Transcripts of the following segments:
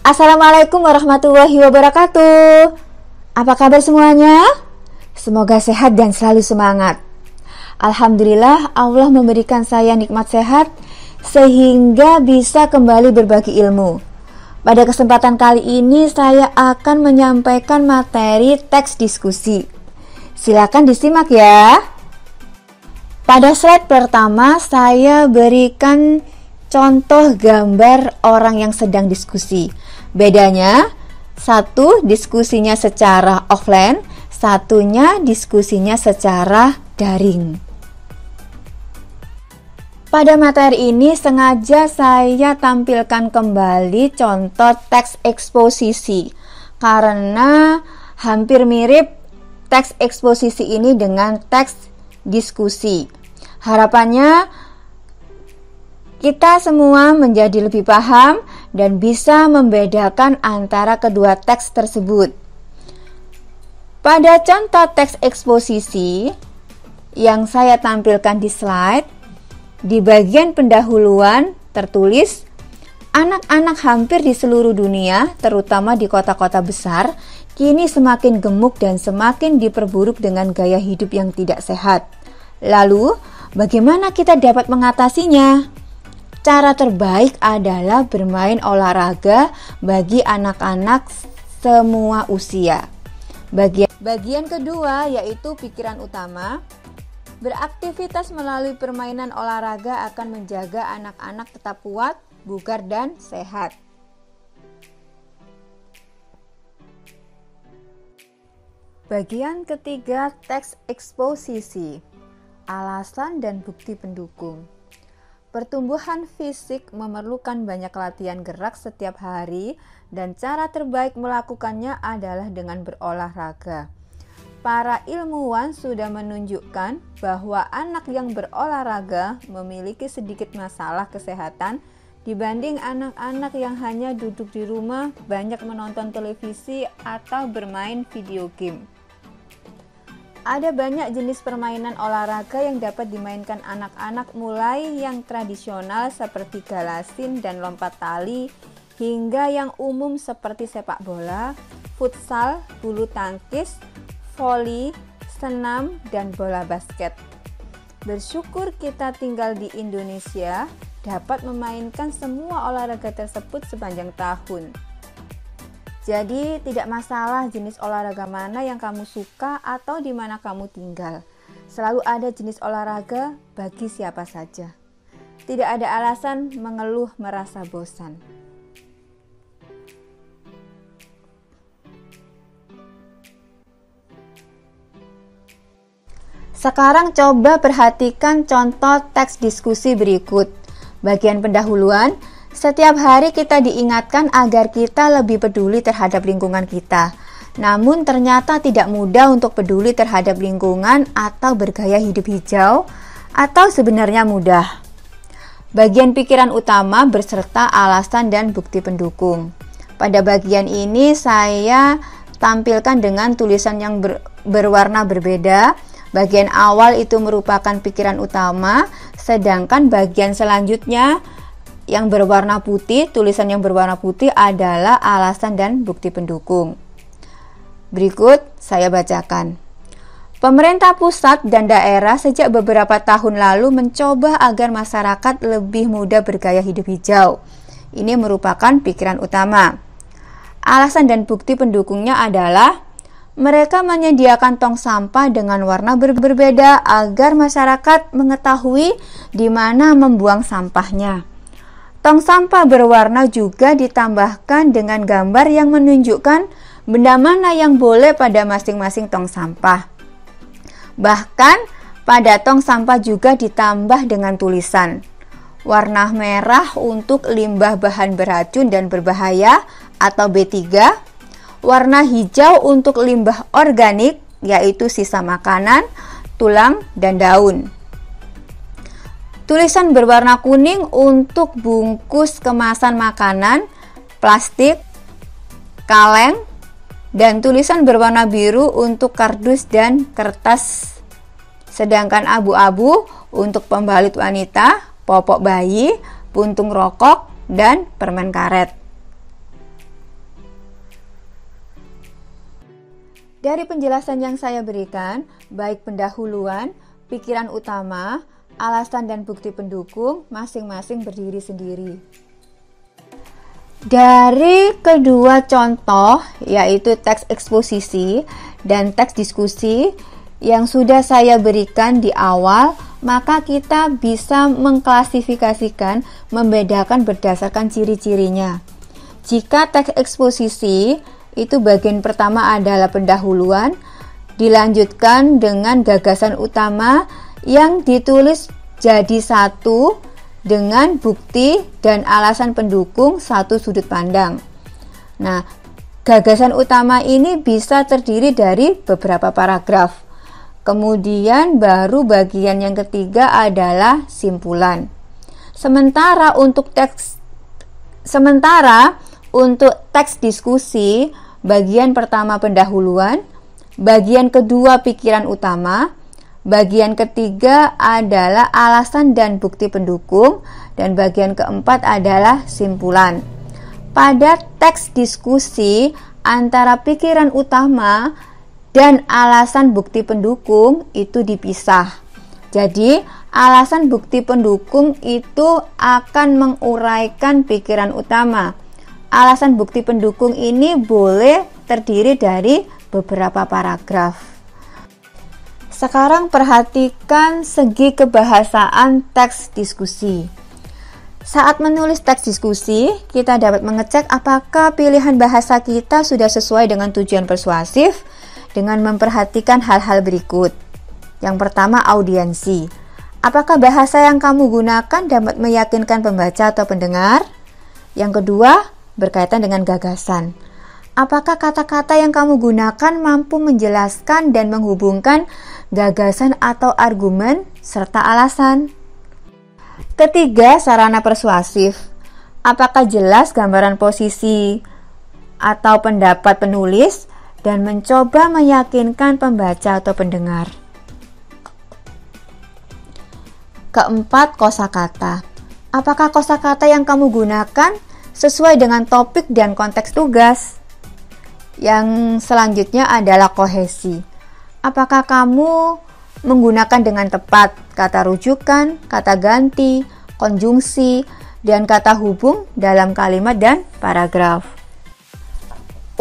Assalamualaikum warahmatullahi wabarakatuh. Apa kabar semuanya? Semoga sehat dan selalu semangat. Alhamdulillah Allah memberikan saya nikmat sehat sehingga bisa kembali berbagi ilmu. Pada kesempatan kali ini saya akan menyampaikan materi teks diskusi. Silakan disimak ya. Pada slide pertama saya berikan contoh gambar orang yang sedang diskusi. Bedanya, satu diskusinya secara offline, satunya diskusinya secara daring. Pada materi ini sengaja saya tampilkan kembali contoh teks eksposisi karena hampir mirip teks eksposisi ini dengan teks diskusi. Harapannya kita semua menjadi lebih paham dan bisa membedakan antara kedua teks tersebut. Pada contoh teks eksposisi yang saya tampilkan di slide, di bagian pendahuluan tertulis, anak-anak hampir di seluruh dunia, terutama di kota-kota besar, kini semakin gemuk dan semakin diperburuk dengan gaya hidup yang tidak sehat. Lalu, bagaimana kita dapat mengatasinya? Cara terbaik adalah bermain olahraga bagi anak-anak semua usia. Bagian kedua yaitu pikiran utama. Beraktivitas melalui permainan olahraga akan menjaga anak-anak tetap kuat, bugar, dan sehat. Bagian ketiga teks eksposisi. Alasan dan bukti pendukung. Pertumbuhan fisik memerlukan banyak latihan gerak setiap hari dan cara terbaik melakukannya adalah dengan berolahraga. Para ilmuwan sudah menunjukkan bahwa anak yang berolahraga memiliki sedikit masalah kesehatan dibanding anak-anak yang hanya duduk di rumah, banyak menonton televisi atau bermain video game. Ada banyak jenis permainan olahraga yang dapat dimainkan anak-anak mulai yang tradisional seperti galasin dan lompat tali hingga yang umum seperti sepak bola, futsal, bulu tangkis, voli, senam, dan bola basket. Bersyukur kita tinggal di Indonesia dapat memainkan semua olahraga tersebut sepanjang tahun. Jadi tidak masalah jenis olahraga mana yang kamu suka atau di mana kamu tinggal. Selalu ada jenis olahraga bagi siapa saja. Tidak ada alasan mengeluh merasa bosan. Sekarang coba perhatikan contoh teks diskusi berikut. Bagian pendahuluan. Setiap hari kita diingatkan agar kita lebih peduli terhadap lingkungan kita. Namun ternyata tidak mudah untuk peduli terhadap lingkungan atau bergaya hidup hijau, atau sebenarnya mudah. Bagian pikiran utama berserta alasan dan bukti pendukung. Pada bagian ini saya tampilkan dengan tulisan yang berwarna berbeda. Bagian awal itu merupakan pikiran utama, sedangkan bagian selanjutnya yang berwarna putih, tulisan yang berwarna putih adalah alasan dan bukti pendukung. Berikut saya bacakan. Pemerintah pusat dan daerah sejak beberapa tahun lalu mencoba agar masyarakat lebih mudah bergaya hidup hijau. Ini merupakan pikiran utama. Alasan dan bukti pendukungnya adalah mereka menyediakan tong sampah dengan warna berbeda agar masyarakat mengetahui di mana membuang sampahnya. Tong sampah berwarna juga ditambahkan dengan gambar yang menunjukkan benda mana yang boleh pada masing-masing tong sampah. Bahkan pada tong sampah juga ditambah dengan tulisan. Warna merah untuk limbah bahan beracun dan berbahaya atau B3, warna hijau untuk limbah organik yaitu sisa makanan, tulang, dan daun. Tulisan berwarna kuning untuk bungkus kemasan makanan, plastik, kaleng, dan tulisan berwarna biru untuk kardus dan kertas. Sedangkan abu-abu untuk pembalut wanita, popok bayi, puntung rokok, dan permen karet. Dari penjelasan yang saya berikan, baik pendahuluan, pikiran utama, alasan dan bukti pendukung masing-masing berdiri sendiri. Dari kedua contoh, yaitu teks eksposisi dan teks diskusi yang sudah saya berikan di awal, maka kita bisa mengklasifikasikan, membedakan berdasarkan ciri-cirinya. Jika teks eksposisi, itu bagian pertama adalah pendahuluan, dilanjutkan dengan gagasan utama yang ditulis jadi satu dengan bukti dan alasan pendukung satu sudut pandang. Nah, gagasan utama ini bisa terdiri dari beberapa paragraf. Kemudian baru bagian yang ketiga adalah simpulan. Sementara untuk teks diskusi, bagian pertama pendahuluan, bagian kedua pikiran utama, bagian ketiga adalah alasan dan bukti pendukung, dan bagian keempat adalah simpulan. Pada teks diskusi, antara pikiran utama dan alasan bukti pendukung itu dipisah. Jadi, alasan bukti pendukung itu akan menguraikan pikiran utama. Alasan bukti pendukung ini boleh terdiri dari beberapa paragraf. Sekarang perhatikan segi kebahasaan teks diskusi. Saat menulis teks diskusi, kita dapat mengecek apakah pilihan bahasa kita sudah sesuai dengan tujuan persuasif dengan memperhatikan hal-hal berikut. Yang pertama, audiensi. Apakah bahasa yang kamu gunakan dapat meyakinkan pembaca atau pendengar? Yang kedua, berkaitan dengan gagasan. Apakah kata-kata yang kamu gunakan mampu menjelaskan dan menghubungkan gagasan atau argumen serta alasan? Ketiga, sarana persuasif. Apakah jelas gambaran posisi atau pendapat penulis dan mencoba meyakinkan pembaca atau pendengar? Keempat, kosakata. Apakah kosakata yang kamu gunakan sesuai dengan topik dan konteks tugas? Yang selanjutnya adalah kohesi. Apakah kamu menggunakan dengan tepat kata rujukan, kata ganti, konjungsi, dan kata hubung dalam kalimat dan paragraf?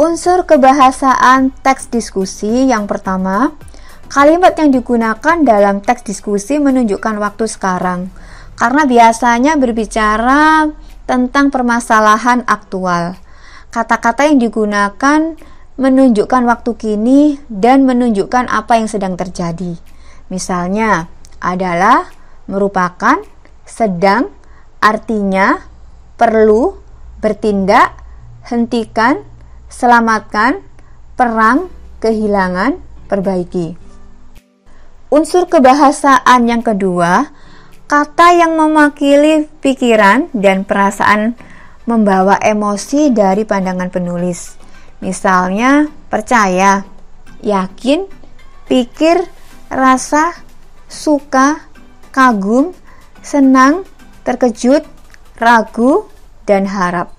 Unsur kebahasaan teks diskusi yang pertama, kalimat yang digunakan dalam teks diskusi menunjukkan waktu sekarang, karena biasanya berbicara tentang permasalahan aktual. Kata-kata yang digunakan menunjukkan waktu kini dan menunjukkan apa yang sedang terjadi. Misalnya adalah, merupakan, sedang, artinya, perlu, bertindak, hentikan, selamatkan, perang, kehilangan, perbaiki. Unsur kebahasaan yang kedua, kata yang mewakili pikiran dan perasaan membawa emosi dari pandangan penulis. Misalnya, percaya, yakin, pikir, rasa, suka, kagum, senang, terkejut, ragu, dan harap.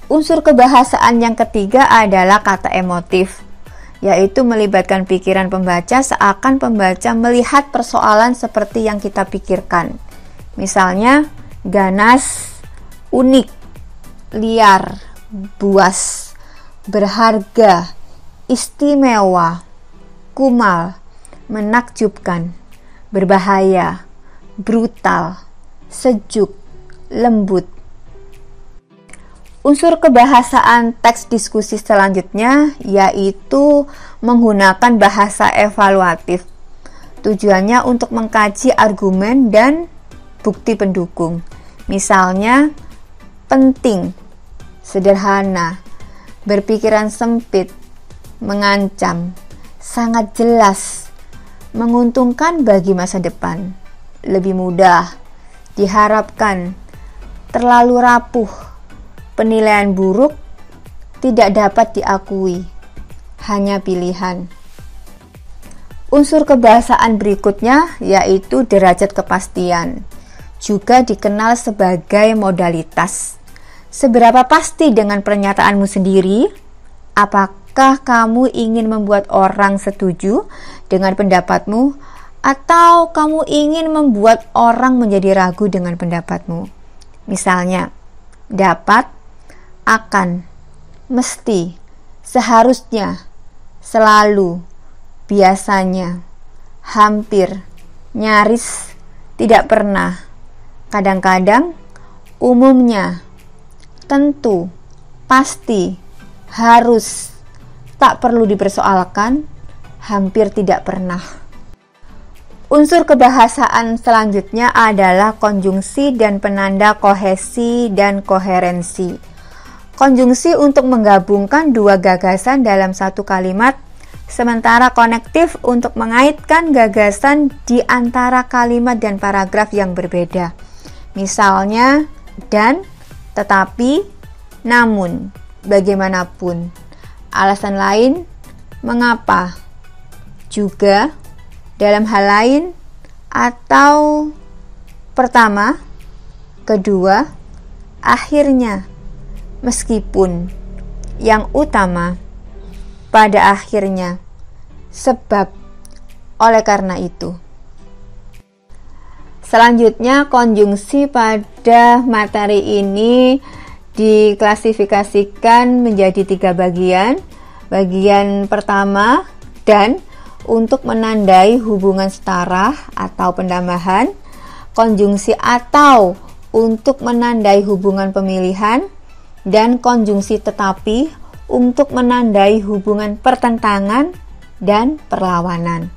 Unsur kebahasaan yang ketiga adalah kata emotif, yaitu melibatkan pikiran pembaca seakan pembaca melihat persoalan seperti yang kita pikirkan. Misalnya, ganas, unik, liar, buas, berharga, istimewa, kumal, menakjubkan, berbahaya, brutal, sejuk, lembut. Unsur kebahasaan teks diskusi selanjutnya yaitu menggunakan bahasa evaluatif. Tujuannya untuk mengkaji argumen dan bukti pendukung. Misalnya, penting, sederhana, berpikiran sempit, mengancam, sangat jelas, menguntungkan bagi masa depan, lebih mudah, diharapkan, terlalu rapuh, penilaian buruk, tidak dapat diakui, hanya pilihan. Unsur kebahasaan berikutnya yaitu derajat kepastian, juga dikenal sebagai modalitas. Seberapa pasti dengan pernyataanmu sendiri? Apakah kamu ingin membuat orang setuju dengan pendapatmu, atau kamu ingin membuat orang menjadi ragu dengan pendapatmu? Misalnya, dapat, akan, mesti, seharusnya, selalu, biasanya, hampir, nyaris, tidak pernah, kadang-kadang, umumnya, tentu, pasti, harus, tak perlu dipersoalkan, hampir tidak pernah. Unsur kebahasaan selanjutnya adalah konjungsi dan penanda kohesi dan koherensi. Konjungsi untuk menggabungkan dua gagasan dalam satu kalimat, sementara konektif untuk mengaitkan gagasan di antara kalimat dan paragraf yang berbeda. Misalnya, dan, tetapi, namun, bagaimanapun, alasan lain, mengapa, juga, dalam hal lain, atau pertama, kedua, akhirnya, meskipun, yang utama, pada akhirnya, sebab, oleh karena itu. Selanjutnya, konjungsi pada materi ini diklasifikasikan menjadi 3 bagian. Bagian pertama, dan, untuk menandai hubungan setara atau pendambahan. Konjungsi atau untuk menandai hubungan pemilihan, dan konjungsi tetapi untuk menandai hubungan pertentangan dan perlawanan.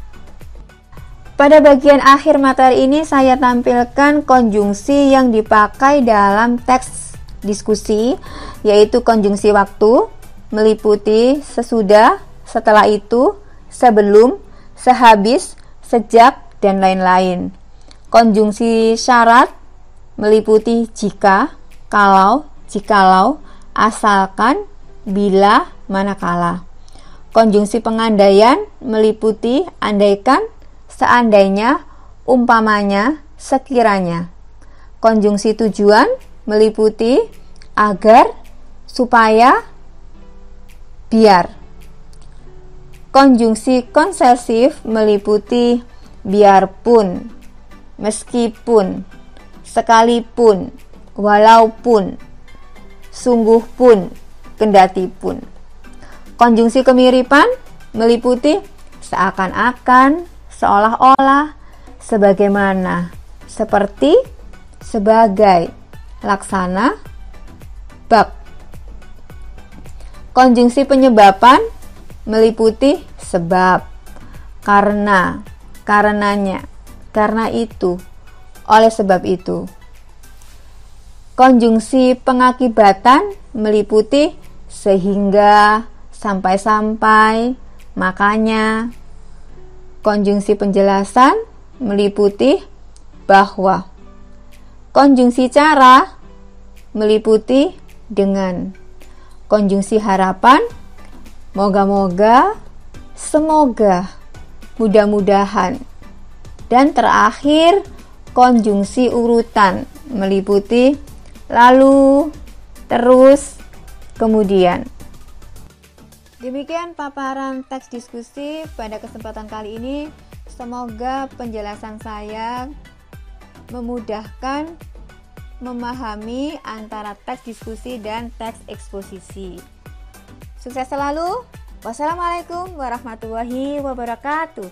Pada bagian akhir materi ini saya tampilkan konjungsi yang dipakai dalam teks diskusi, yaitu konjungsi waktu, meliputi sesudah, setelah itu, sebelum, sehabis, sejak, dan lain-lain. Konjungsi syarat meliputi jika, kalau, jikalau, asalkan, bila, manakala. Konjungsi pengandaian meliputi andaikan, seandainya, umpamanya, sekiranya. Konjungsi tujuan meliputi agar, supaya, biar. Konjungsi konsesif meliputi biarpun, meskipun, sekalipun, walaupun, sungguh pun, kendati pun. Konjungsi kemiripan meliputi seakan-akan, seolah-olah, sebagaimana, seperti, sebagai, laksana, bab. Konjungsi penyebaban meliputi sebab, karena, karenanya, karena itu, oleh sebab itu. Konjungsi pengakibatan meliputi sehingga, sampai-sampai, makanya. Konjungsi penjelasan meliputi bahwa. Konjungsi cara meliputi dengan. Konjungsi harapan, moga-moga, semoga, mudah-mudahan. Dan terakhir, konjungsi urutan meliputi lalu, terus, kemudian. Demikian paparan teks diskusi pada kesempatan kali ini. Semoga penjelasan saya memudahkan memahami antara teks diskusi dan teks eksposisi. Sukses selalu. Wassalamualaikum warahmatullahi wabarakatuh.